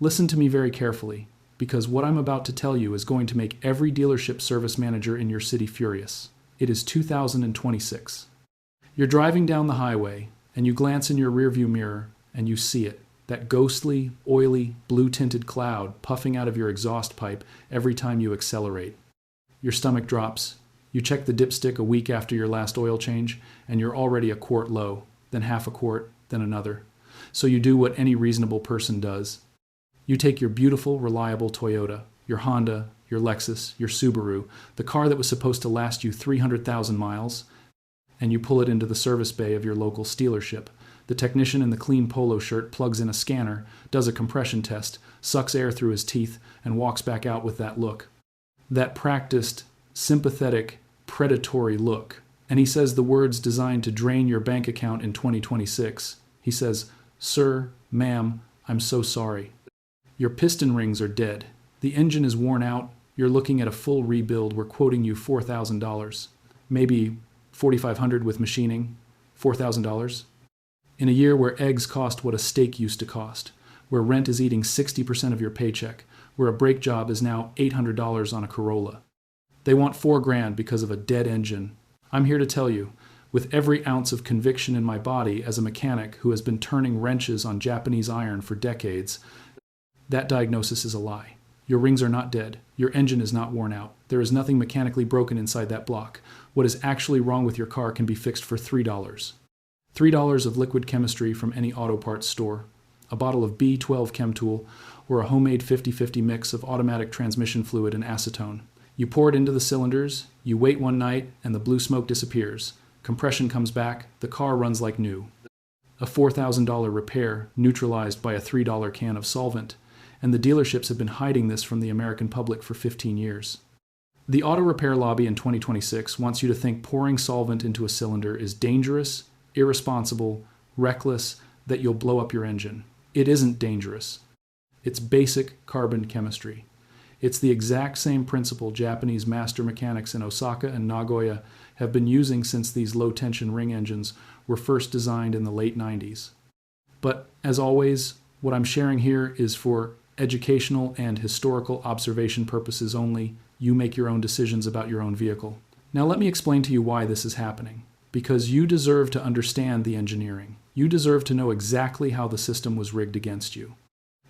Listen to me very carefully, because what I'm about to tell you is going to make every dealership service manager in your city furious. It is 2026. You're driving down the highway, and you glance in your rearview mirror, and you see it. That ghostly, oily, blue-tinted cloud puffing out of your exhaust pipe every time you accelerate. Your stomach drops. You check the dipstick a week after your last oil change, and you're already a quart low, then half a quart, then another. So you do what any reasonable person does. You take your beautiful, reliable Toyota, your Honda, your Lexus, your Subaru, the car that was supposed to last you 300,000 miles, and you pull it into the service bay of your local Stealership. The technician in the clean polo shirt plugs in a scanner, does a compression test, sucks air through his teeth, and walks back out with that look. That practiced, sympathetic, predatory look. And he says the words designed to drain your bank account in 2026. He says, "Sir, ma'am, I'm so sorry. Your piston rings are dead. The engine is worn out. You're looking at a full rebuild. We're quoting you $4,000. Maybe $4,500 with machining. $4,000. In a year where eggs cost what a steak used to cost, where rent is eating 60% of your paycheck, where a brake job is now $800 on a Corolla. They want $4,000 because of a dead engine. I'm here to tell you, with every ounce of conviction in my body as a mechanic who has been turning wrenches on Japanese iron for decades, that diagnosis is a lie. Your rings are not dead. Your engine is not worn out. There is nothing mechanically broken inside that block. What is actually wrong with your car can be fixed for $3. $3 of liquid chemistry from any auto parts store, a bottle of B12 Chem Tool, or a homemade 50-50 mix of automatic transmission fluid and acetone. You pour it into the cylinders, you wait one night, and the blue smoke disappears. Compression comes back, the car runs like new. A $4,000 repair neutralized by a $3 can of solvent, and the dealerships have been hiding this from the American public for 15 years. The auto repair lobby in 2026 wants you to think pouring solvent into a cylinder is dangerous, irresponsible, reckless, that you'll blow up your engine. It isn't dangerous. It's basic carbon chemistry. It's the exact same principle Japanese master mechanics in Osaka and Nagoya have been using since these low-tension ring engines were first designed in the late 90s. But, as always, what I'm sharing here is for educational and historical observation purposes only. You make your own decisions about your own vehicle. Now let me explain to you why this is happening. Because you deserve to understand the engineering. You deserve to know exactly how the system was rigged against you.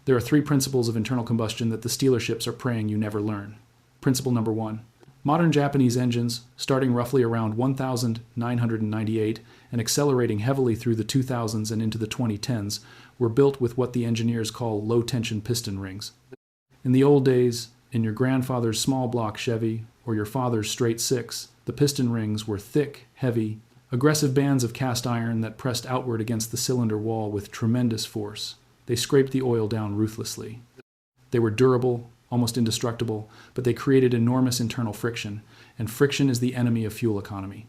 There are 3 principles of internal combustion that the Stealerships are praying you never learn. Principle number 1. Modern Japanese engines, starting roughly around 1998 and accelerating heavily through the 2000s and into the 2010s, were built with what the engineers call low-tension piston rings. In the old days, in your grandfather's small block Chevy or your father's straight 6, the piston rings were thick, heavy, aggressive bands of cast iron that pressed outward against the cylinder wall with tremendous force. They scraped the oil down ruthlessly. They were durable, almost indestructible, but they created enormous internal friction, and friction is the enemy of fuel economy.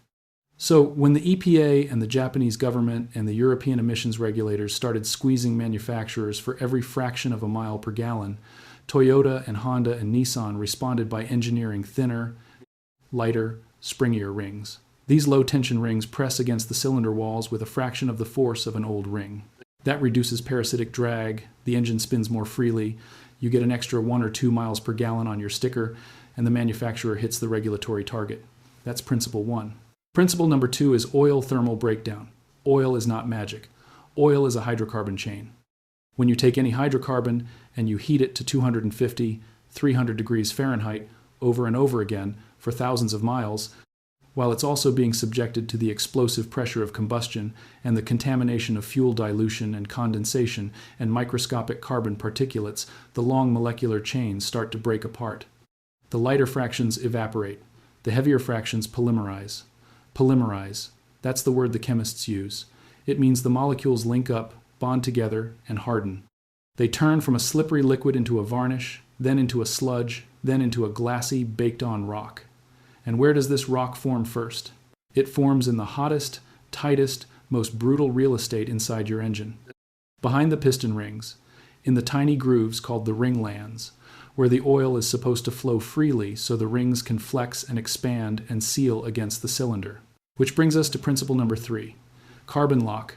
So when the EPA and the Japanese government and the European emissions regulators started squeezing manufacturers for every fraction of a mile per gallon, Toyota and Honda and Nissan responded by engineering thinner, lighter, springier rings. These low-tension rings press against the cylinder walls with a fraction of the force of an old ring. That reduces parasitic drag, the engine spins more freely, you get an extra 1 or 2 miles per gallon on your sticker, and the manufacturer hits the regulatory target. That's principle 1. Principle number 2 is oil thermal breakdown. Oil is not magic. Oil is a hydrocarbon chain. When you take any hydrocarbon and you heat it to 250, 300 degrees Fahrenheit over and over again for thousands of miles, while it's also being subjected to the explosive pressure of combustion and the contamination of fuel dilution and condensation and microscopic carbon particulates, the long molecular chains start to break apart. The lighter fractions evaporate. The heavier fractions polymerize. Polymerize, that's the word the chemists use. It means the molecules link up, bond together, and harden. They turn from a slippery liquid into a varnish, then into a sludge, then into a glassy, baked-on rock. And where does this rock form first? It forms in the hottest, tightest, most brutal real estate inside your engine. Behind the piston rings, in the tiny grooves called the ringlands, where the oil is supposed to flow freely so the rings can flex and expand and seal against the cylinder. Which brings us to principle number 3, carbon lock,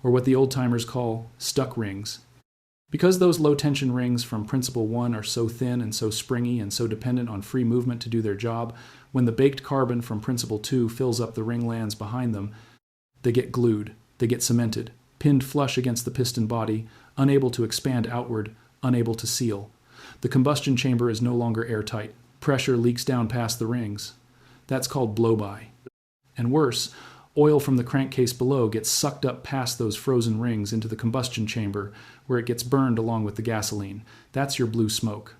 or what the old-timers call stuck rings. Because those low-tension rings from Principle 1 are so thin and so springy and so dependent on free movement to do their job, when the baked carbon from Principle 2 fills up the ring lands behind them, they get glued, they get cemented, pinned flush against the piston body, unable to expand outward, unable to seal. The combustion chamber is no longer airtight. Pressure leaks down past the rings. That's called blow-by. And worse, oil from the crankcase below gets sucked up past those frozen rings into the combustion chamber, where it gets burned along with the gasoline. That's your blue smoke.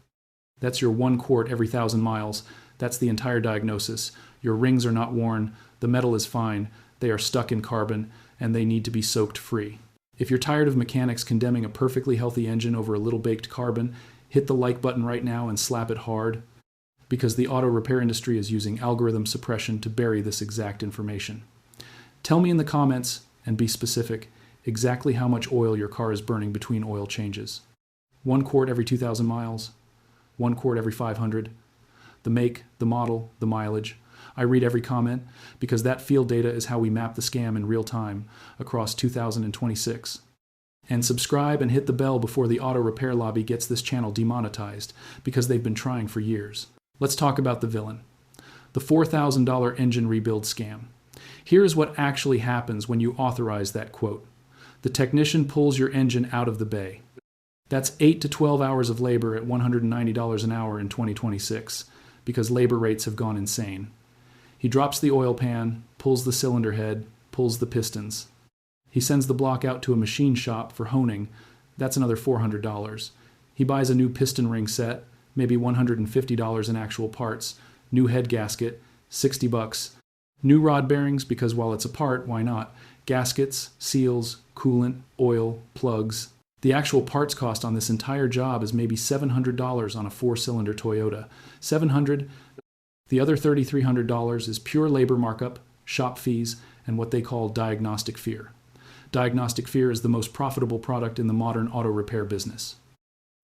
That's your 1 quart every 1,000 miles. That's the entire diagnosis. Your rings are not worn, the metal is fine, they are stuck in carbon, and they need to be soaked free. If you're tired of mechanics condemning a perfectly healthy engine over a little baked carbon, hit the like button right now and slap it hard, because the auto repair industry is using algorithm suppression to bury this exact information. Tell me in the comments, and be specific, exactly how much oil your car is burning between oil changes. 1 quart every 2,000 miles, 1 quart every 500, the make, the model, the mileage. I read every comment because that field data is how we map the scam in real time across 2026. And subscribe and hit the bell before the auto repair lobby gets this channel demonetized, because they've been trying for years. Let's talk about the villain. The $4,000 engine rebuild scam. Here is what actually happens when you authorize that quote. The technician pulls your engine out of the bay. That's 8 to 12 hours of labor at $190 an hour in 2026, because labor rates have gone insane. He drops the oil pan, pulls the cylinder head, pulls the pistons. He sends the block out to a machine shop for honing. That's another $400. He buys a new piston ring set, maybe $150 in actual parts, new head gasket, $60. New rod bearings, because while it's a part, why not? Gaskets, seals, coolant, oil, plugs. The actual parts cost on this entire job is maybe $700 on a 4-cylinder Toyota. $700. The other $3,300 is pure labor markup, shop fees, and what they call diagnostic fear. Diagnostic fear is the most profitable product in the modern auto repair business.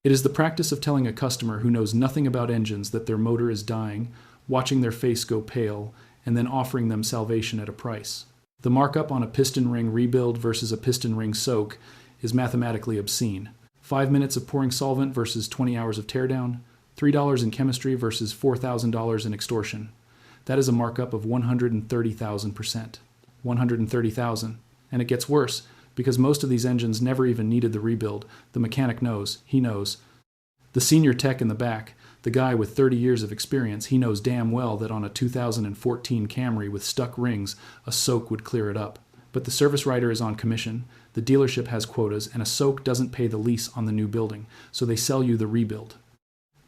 It is the practice of telling a customer who knows nothing about engines that their motor is dying, watching their face go pale, and then offering them salvation at a price. The markup on a piston ring rebuild versus a piston ring soak is mathematically obscene. 5 minutes of pouring solvent versus 20 hours of teardown, $3 in chemistry versus $4,000 in extortion. That is a markup of 130,000%. 130,000. And it gets worse, because most of these engines never even needed the rebuild. The mechanic knows. He knows. The senior tech in the back, the guy with 30 years of experience, he knows damn well that on a 2014 Camry with stuck rings, a soak would clear it up. But the service writer is on commission, the dealership has quotas, and a soak doesn't pay the lease on the new building, so they sell you the rebuild.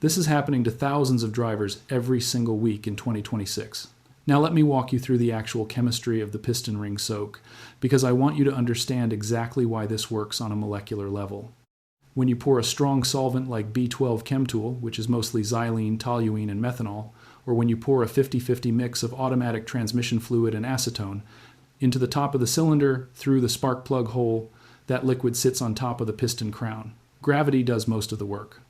This is happening to thousands of drivers every single week in 2026. Now let me walk you through the actual chemistry of the piston ring soak, because I want you to understand exactly why this works on a molecular level. When you pour a strong solvent like B12 ChemTool, which is mostly xylene, toluene, and methanol, or when you pour a 50-50 mix of automatic transmission fluid and acetone into the top of the cylinder through the spark plug hole, that liquid sits on top of the piston crown. Gravity does most of the work.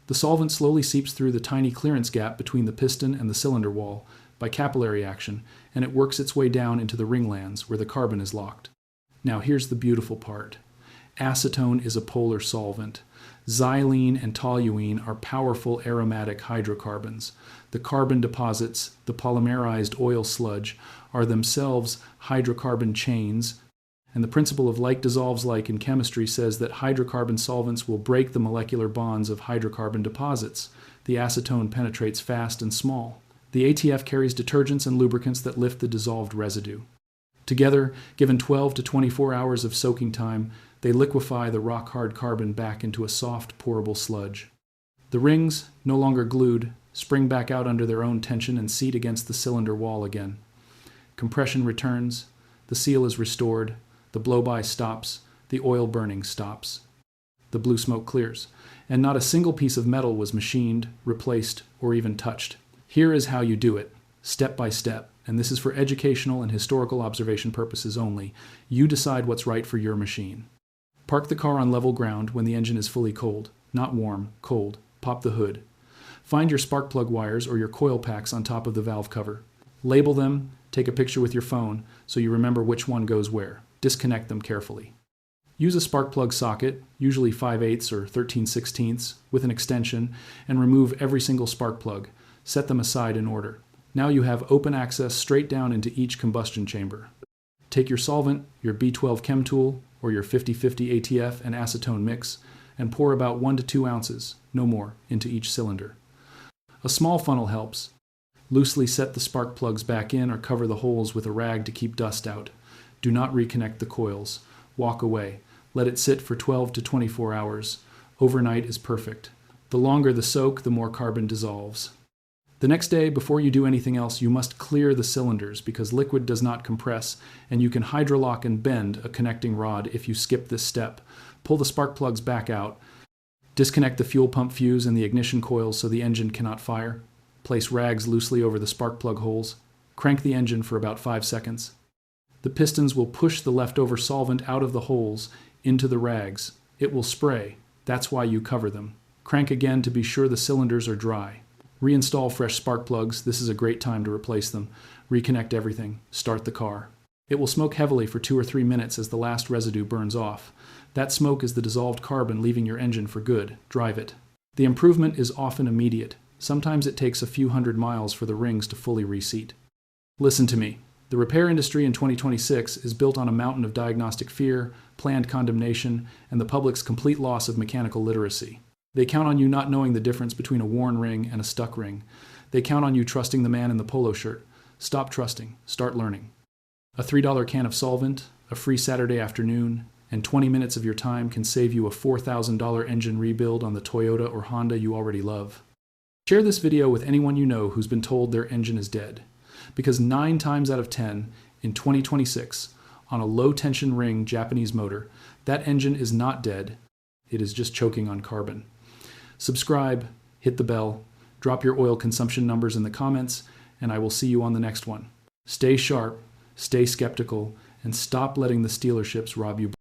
The solvent slowly seeps through the tiny clearance gap between the piston and the cylinder wall by capillary action, and it works its way down into the ring lands where the carbon is locked. Now here's the beautiful part. Acetone is a polar solvent. Xylene and toluene are powerful aromatic hydrocarbons. The carbon deposits, the polymerized oil sludge, are themselves hydrocarbon chains, and the principle of like dissolves like in chemistry says that hydrocarbon solvents will break the molecular bonds of hydrocarbon deposits. The acetone penetrates fast and small. The ATF carries detergents and lubricants that lift the dissolved residue. Together, given 12 to 24 hours of soaking time, they liquefy the rock-hard carbon back into a soft, pourable sludge. The rings, no longer glued, spring back out under their own tension and seat against the cylinder wall again. Compression returns, the seal is restored, the blow-by stops, the oil burning stops. The blue smoke clears, and not a single piece of metal was machined, replaced, or even touched. Here is how you do it, step by step, and this is for educational and historical observation purposes only. You decide what's right for your machine. Park the car on level ground when the engine is fully cold, not warm, cold. Pop the hood. Find your spark plug wires or your coil packs on top of the valve cover. Label them, take a picture with your phone so you remember which one goes where. Disconnect them carefully. Use a spark plug socket, usually 5/8 or 13/16, with an extension, and remove every single spark plug. Set them aside in order. Now you have open access straight down into each combustion chamber. Take your solvent, your B12 chem tool, or your 50/50 ATF and acetone mix, and pour about 1 to 2 ounces, no more, into each cylinder. A small funnel helps. Loosely set the spark plugs back in or cover the holes with a rag to keep dust out. Do not reconnect the coils. Walk away. Let it sit for 12 to 24 hours. Overnight is perfect. The longer the soak, the more carbon dissolves. The next day, before you do anything else, you must clear the cylinders because liquid does not compress, and you can hydrolock and bend a connecting rod if you skip this step. Pull the spark plugs back out. Disconnect the fuel pump fuse and the ignition coils so the engine cannot fire. Place rags loosely over the spark plug holes. Crank the engine for about 5 seconds. The pistons will push the leftover solvent out of the holes into the rags. It will spray. That's why you cover them. Crank again to be sure the cylinders are dry. Reinstall fresh spark plugs. This is a great time to replace them. Reconnect everything. Start the car. It will smoke heavily for 2 or 3 minutes as the last residue burns off. That smoke is the dissolved carbon leaving your engine for good. Drive it. The improvement is often immediate. Sometimes it takes a few hundred miles for the rings to fully reseat. Listen to me. The repair industry in 2026 is built on a mountain of diagnostic fear, planned condemnation, and the public's complete loss of mechanical literacy. They count on you not knowing the difference between a worn ring and a stuck ring. They count on you trusting the man in the polo shirt. Stop trusting. Start learning. A $3 can of solvent, a free Saturday afternoon, and 20 minutes of your time can save you a $4,000 engine rebuild on the Toyota or Honda you already love. Share this video with anyone you know who's been told their engine is dead. Because 9 times out of 10 in 2026, on a low-tension ring Japanese motor, that engine is not dead. It is just choking on carbon. Subscribe, hit the bell, drop your oil consumption numbers in the comments, and I will see you on the next one. Stay sharp, stay skeptical, and stop letting the Stealerships rob you.